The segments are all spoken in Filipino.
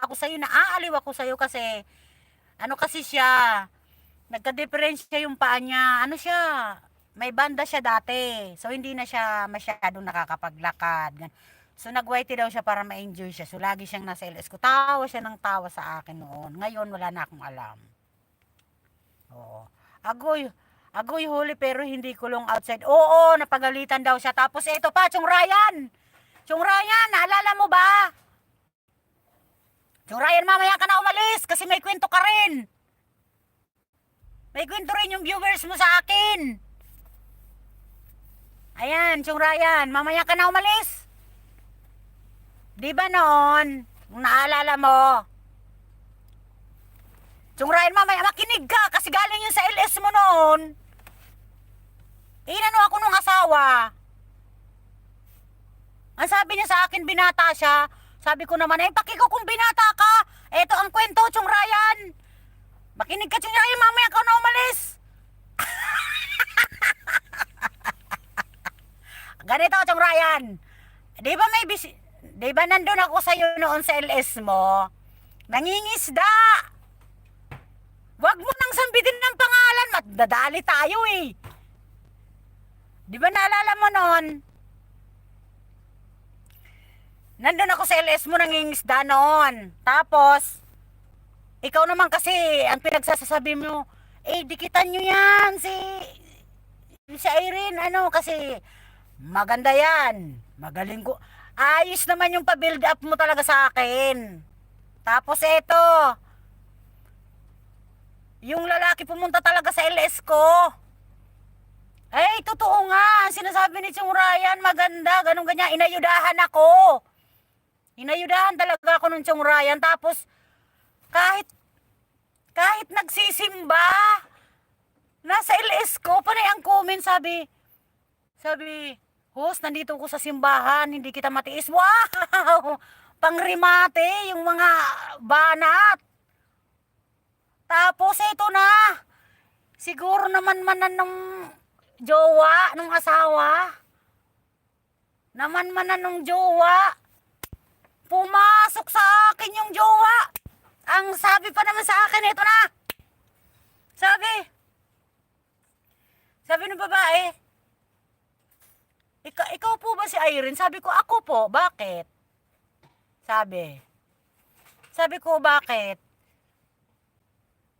ako sa'yo, naaaliw ako sa'yo kasi, ano kasi siya, nagka-diferensya yung paa niya. Ano siya, may banda siya dati. So, hindi na siya masyadong nakakapaglakad. So, nag-whitey daw siya para ma-enjoy siya. So, lagi siyang nasa LS ko. Tawa siya ng tawa sa akin noon. Ngayon, wala na akong alam. Oo. Agoy, agoy huli pero hindi kulong outside. Oo, napagalitan daw siya. Tapos, ito pa, Chong Ryan. Chong Ryan, naalala mo ba? Chong Ryan, mamaya ka na umalis kasi may kwento ka rin. May kwento rin yung viewers mo sa akin. Ayan, Chong Ryan, mamaya ka na umalis. Di ba noon, kung naalala mo, Chong Ryan, mamaya makinig ka kasi galing yun sa LS mo noon. Inano ako nung asawa. Ang sabi niya sa akin, binata siya. Sabi ko naman, pakiko kung binata ka. Eto ang kwento, Chong Ryan. Makinig ka, Chong Ryan, mamaya ka na umalis. Ganito, Chong Ryan. Di ba nandun ako sa'yo noon sa LS mo? Nangingisda. Wag mo nang sambitin ng pangalan. Madadali tayo eh. Di ba naalala mo noon? Nandun ako sa LS mo, nangingisda noon. Tapos, ikaw naman kasi, ang pinagsasasabi mo, dikitan nyo yan, si Irene, kasi, maganda yan. Magaling ko. Ayos naman yung pa-build up mo talaga sa akin. Tapos eto, yung lalaki pumunta talaga sa LS ko. Totoo nga. Sinasabi ni Chong Ryan, maganda, ganun ganyan. Inayudahan ako. Inayudahan talaga ako nung Chong Ryan. Tapos, kahit nagsisimba, nasa LS ko, panay ang comment, sabi, host, nandito ko sa simbahan, hindi kita matiis. Wow! Pangrimate, yung mga banat. Tapos, ito na. Siguro naman manan nung jowa, nung asawa. Naman nung jowa. Pumasok sa akin yung jowa. Ang sabi pa naman sa akin, ito na. Sabi ng babae, ikaw po ba si Irene? Sabi ko, ako po. Bakit? Sabi ko, bakit?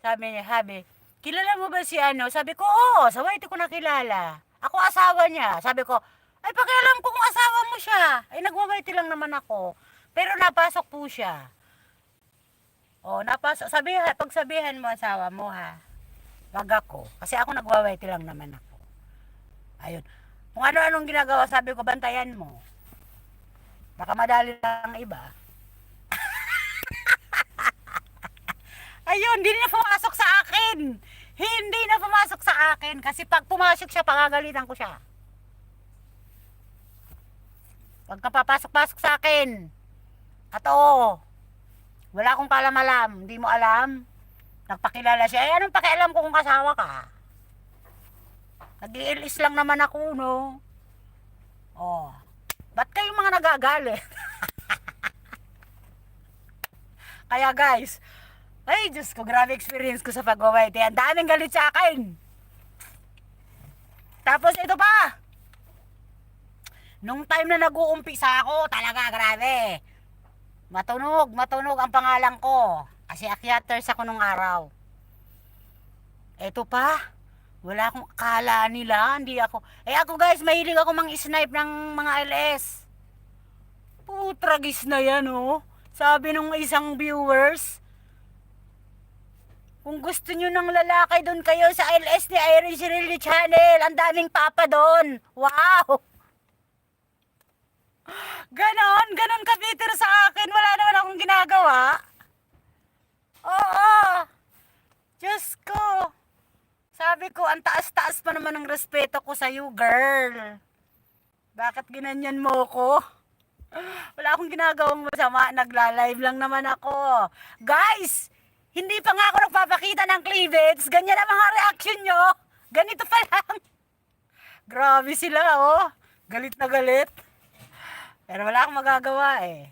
Sabi niya, kilala mo ba si ano? Sabi ko, oo, sa white ko nakilala. Ako asawa niya. Sabi ko, pakialam ko kung asawa mo siya. Nagwa-white lang naman ako. Pero napasok po siya. Napasok. Pagsabihan mo asawa mo ha. Wag ako. Kasi ako nagwa-white lang naman ako. Ayun. Kung ano-anong ginagawa, sabi ko, bantayan mo. Baka madali lang iba. Ayun, hindi na pumasok sa akin. Hindi na pumasok sa akin. Kasi pag pumasok siya, pagagalitan ko siya. Huwag ka papasok-pasok sa akin. At wala akong kalam-alam. Hindi mo alam. Nagpakilala siya. Anong pakialam ko kung kasawa ka? Nag-i-LS lang naman ako, no? Ba't kayong mga nagagalit? Kaya guys, Diyos ko, grabe experience ko sa pag-white. Ang daming galit sa akin. Tapos ito pa. Nung time na nag-uumpisa ako, talaga grabe. Matunog ang pangalan ko. Kasi akyaters ako nung araw. Ito pa. Wala akong akala nila. Hindi ako. Ako guys, mahilig ako mang-snipe ng mga LS. Putragis na yan, oh. Sabi nung isang viewers, kung gusto nyo ng lalaki doon kayo sa LS ni Irene Shirley Channel, ang daming papa doon. Wow! Ganon ka Peter sa akin. Wala naman akong ginagawa. Oo. Diyos ko. Sabi ko, ang taas-taas pa naman ng respeto ko sa'yo, girl. Bakit ginanyan mo ko? Wala akong ginagawang masama. Nagla-live lang naman ako. Guys, hindi pa nga ako nagpapakita ng cleavage. Ganyan ang mga reaction nyo. Ganito pa lang. Grabe sila, oh. Galit na galit. Pero wala akong magagawa eh.